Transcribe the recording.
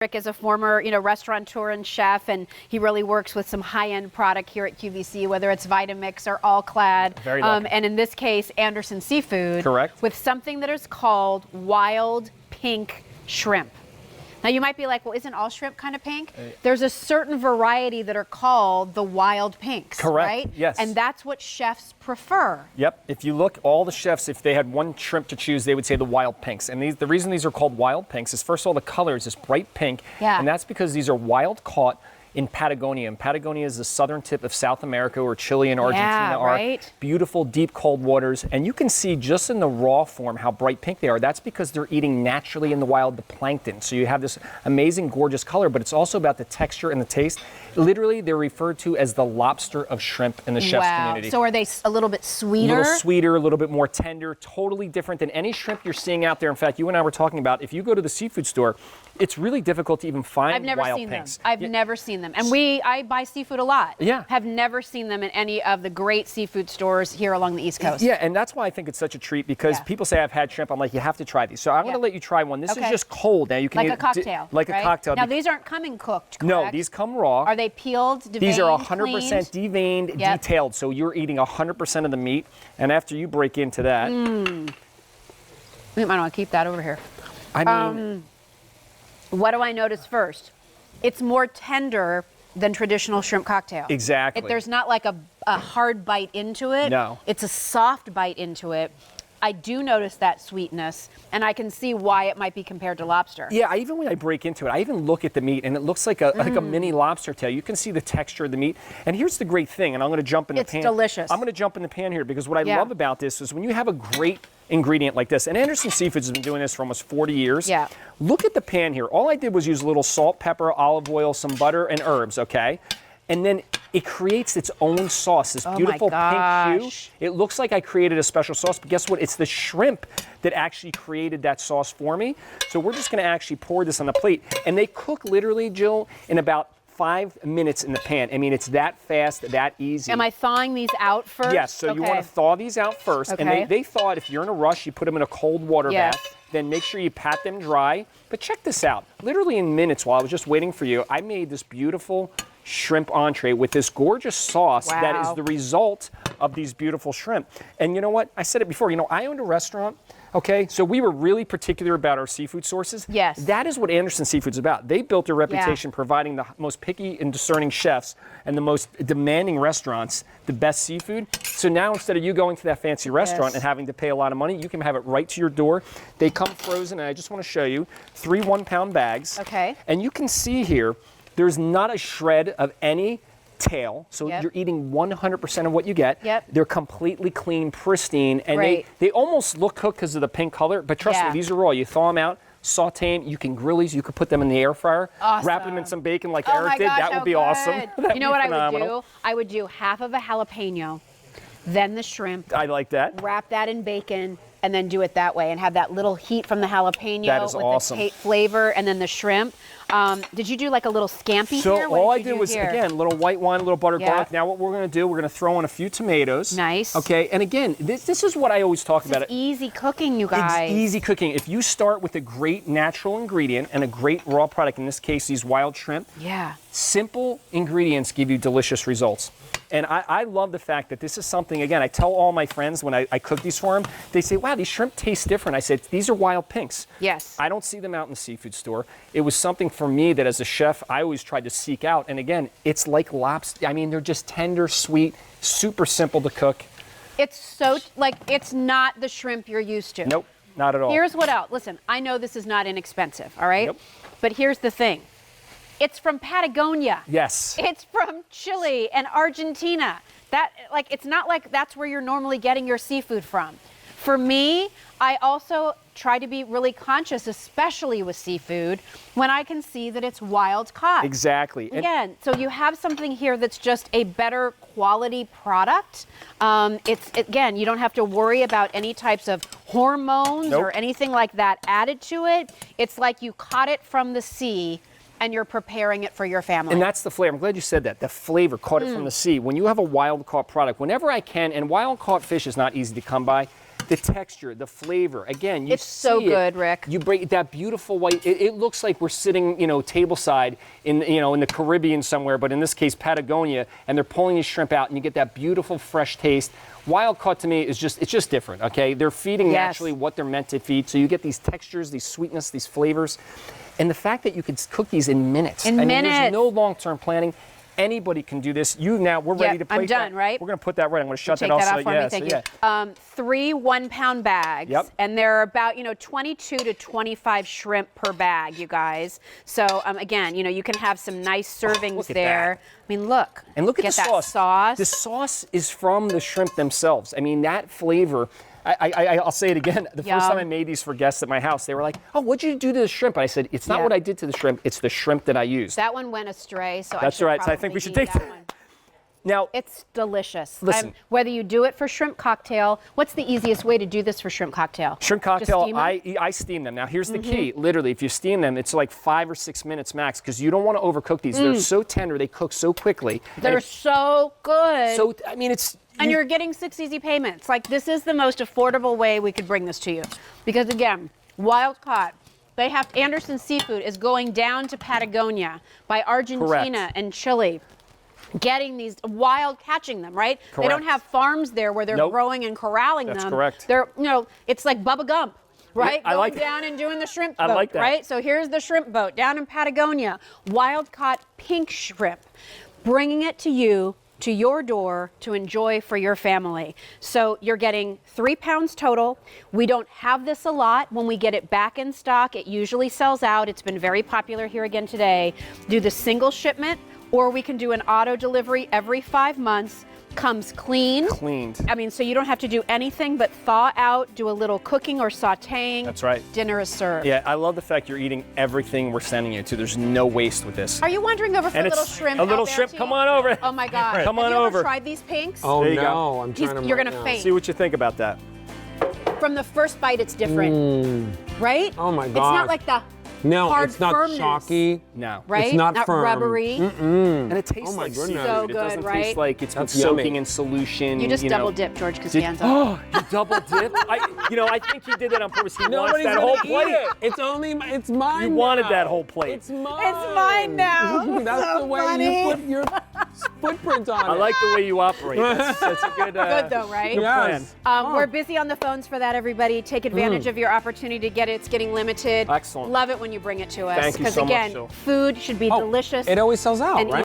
Rick is a former, restaurateur and chef, and he really works with some high-end product here at QVC, whether it's Vitamix or All Clad. Very lucky. And in this case, Anderson Seafood. Correct. With something that is called wild pink shrimp. Now you might be like, well, isn't all shrimp kind of pink? There's a certain variety that are called the wild pinks, Correct. right? Yes. And that's what chefs prefer. Yep. If you look, all the chefs, if they had one shrimp to choose, they would say the wild pinks. And the reason these are called wild pinks is, first of all, the color is this bright pink. Yeah. And that's because these are wild caught in Patagonia. And Patagonia is the southern tip of South America, where Chile and Argentina are. Right. Beautiful, deep, cold waters. And you can see just in the raw form how bright pink they are. That's because they're eating naturally in the wild the plankton. So you have this amazing, gorgeous color, but it's also about the texture and the taste. Literally, they're referred to as the lobster of shrimp in the chef's community. So are they a little bit sweeter? A little sweeter, a little bit more tender, totally different than any shrimp you're seeing out there. In fact, you and I were talking about, if you go to the seafood store, it's really difficult to even find wild pinks. I've never seen them. And I buy seafood a lot. Yeah. Have never seen them in any of the great seafood stores here along the East Coast. Yeah, and that's why I think it's such a treat, because people say I've had shrimp. I'm like, you have to try these. So I'm going to let you try one. This is just cold. Now you can like a cocktail. Like a cocktail. Now these aren't coming cooked, correct? No, these come raw. Are they peeled, deveined, These are 100% cleaned? deveined, detailed. So you're eating 100% of the meat. And after you break into that, We might want to keep that over here. I mean, What do I notice first? It's more tender than traditional shrimp cocktail. Exactly. There's not like a hard bite into it. No. It's a soft bite into it. I do notice that sweetness, and I can see why it might be compared to lobster. yeah, even when I break into it, I even look at the meat, and it looks like a mini lobster tail. You can see the texture of the meat. And here's the great thing, and I'm going to jump in the pan. It's delicious. I'm going to jump in the pan here, because what I love about this is when you have a great ingredient like this, and Anderson Seafoods has been doing this for almost 40 years. Yeah. Look at the pan here. All I did was use a little salt, pepper, olive oil, some butter, and herbs, okay? And then it creates its own sauce, this beautiful pink hue. It looks like I created a special sauce, but guess what? It's the shrimp that actually created that sauce for me. So we're just going to actually pour this on the plate. And they cook literally, Jill, in about 5 minutes in the pan. I mean, it's that fast, that easy. Am I thawing these out first? Yes, so you want to thaw these out first. Okay. And they thawed, if you're in a rush, you put them in a cold water bath. Then make sure you pat them dry. But check this out. Literally in minutes, while I was just waiting for you, I made this beautiful shrimp entree with this gorgeous sauce that is the result of these beautiful shrimp. And you know what? I said it before. I owned a restaurant. Okay, so we were really particular about our seafood sources. Yes. That is what Anderson Seafood's about. They built their reputation providing the most picky and discerning chefs and the most demanding restaurants the best seafood. So now, instead of you going to that fancy restaurant and having to pay a lot of money, you can have it right to your door. They come frozen, and I just want to show you 3 1-pound bags. Okay. And you can see here, there's not a shred of any tail, so you're eating 100% of what you get. Yep. They're completely clean, pristine, and they almost look cooked because of the pink color, but trust me, these are raw. You thaw them out, saute them, you can grill these, you could put them in the air fryer, wrap them in some bacon like Eric did. That would be awesome. You know what I would do? I would do half of a jalapeno, then the shrimp. I like that. Wrap that in bacon, and then do it that way, and have that little heat from the jalapeno with the flavor, and then the shrimp. Did you do like a little scampi here? So all I did was, again, a little white wine, a little butter garlic. Now what we're going to do, we're going to throw in a few tomatoes. Nice. Okay, and again, this is what I always talk about. It's easy cooking, you guys. It's easy cooking. If you start with a great natural ingredient and a great raw product, in this case, these wild shrimp. Yeah. Simple ingredients give you delicious results. And I love the fact that this is something, again, I tell all my friends when I cook these for them, they say, wow, these shrimp taste different. I said, these are wild pinks. Yes. I don't see them out in the seafood store. It was something for me that as a chef, I always tried to seek out. And again, it's like lobster. I mean, they're just tender, sweet, super simple to cook. It's so, it's not the shrimp you're used to. Nope, not at all. Here's what else. Listen, I know this is not inexpensive, all right? Nope. But here's the thing. It's from Patagonia. Yes. It's from Chile and Argentina. It's not like that's where you're normally getting your seafood from. For me, I also try to be really conscious, especially with seafood, when I can see that it's wild caught. Exactly. Again, so you have something here that's just a better quality product. Again, you don't have to worry about any types of hormones or anything like that added to it. It's like you caught it from the sea and you're preparing it for your family. And that's the flavor. I'm glad you said that. The flavor, caught it from the sea. When you have a wild caught product, whenever I can, and wild caught fish is not easy to come by, The texture, the flavor. Again, you It's so see it. good, Rick. You break that beautiful white. It looks like we're sitting, tableside in the Caribbean somewhere, but in this case, Patagonia, and they're pulling these shrimp out, and you get that beautiful fresh taste. Wild caught to me is it's just different. Okay, they're feeding naturally what they're meant to feed, so you get these textures, these sweetness, these flavors, and the fact that you could cook these in minutes. There's no long-term planning. Anybody can do this. We're ready to play. I'm done, right? We're going to put that right. I'm going to shut that off. off. Take that off for me, thank you. 3 1-pound bags, and they're about 22 to 25 shrimp per bag, you guys. So again, you can have some nice servings there. I mean, look. And look at the sauce. The sauce is from the shrimp themselves. I mean, that flavor. I'll say it again. The first time I made these for guests at my house, they were like, "Oh, what'd you do to the shrimp?" And I said, "It's not what I did to the shrimp. It's the shrimp that I used." That one went astray, so that's right. So I think we should take that one. Now, it's delicious. Listen, whether you do it for shrimp cocktail, what's the easiest way to do this for shrimp cocktail? Shrimp cocktail, I steam them. Now, here's the key. Literally, if you steam them, it's like 5 or 6 minutes max because you don't want to overcook these. They're so tender. They cook so quickly. They're so good. So, I mean, it's... And you're getting 6 easy payments. Like, this is the most affordable way we could bring this to you. Because, again, wild caught. Anderson Seafood is going down to Patagonia by Argentina and Chile. Getting these catching them, right? Correct. They don't have farms there where they're growing and corralling them. That's correct. They're, it's like Bubba Gump, right? I like down and doing the shrimp boat, I like that. right? So here's the shrimp boat down in Patagonia. Wild caught pink shrimp, bringing it to you, to your door to enjoy for your family. So you're getting 3 pounds total. We don't have this a lot. When we get it back in stock, it usually sells out. It's been very popular here again today. Do the single shipment, or we can do an auto delivery every 5 months. Comes cleaned. I mean, so you don't have to do anything but thaw out, do a little cooking or sautéing. That's right. Dinner is served. Yeah, I love the fact you're eating everything we're sending you to. There's no waste with this. Are you wandering over for a little shrimp? A little shrimp. Come on over. Oh my God. Come on over. Have you ever tried these pinks? Oh there you no, go. I'm trying to. You're gonna faint. See what you think about that. From the first bite, it's different, right? Oh my It's God. not like the No, hard it's not firmness. chalky. No. Right? It's not firm. rubbery. And it tastes Oh my like goodness. seafood. So It doesn't good, right? taste like it's been That's soaking yummy. in solution. You just double dip George Costanza. Oh, you double dip? I think he did that on purpose. He wants Nobody's that gonna whole eat plate. it. It's mine. You wanted now. that whole plate. It's mine. It's mine now. That's So the way funny. you put your footprint on it. I like the way you operate. That's a good. Good though, right? Good plan. Yes. We're busy on the phones for that, everybody. Take advantage of your opportunity to get it. It's getting limited. Excellent. Love it when you bring it to us. Thank you Because so much, again, Jill. food should be delicious. It always sells out, and right?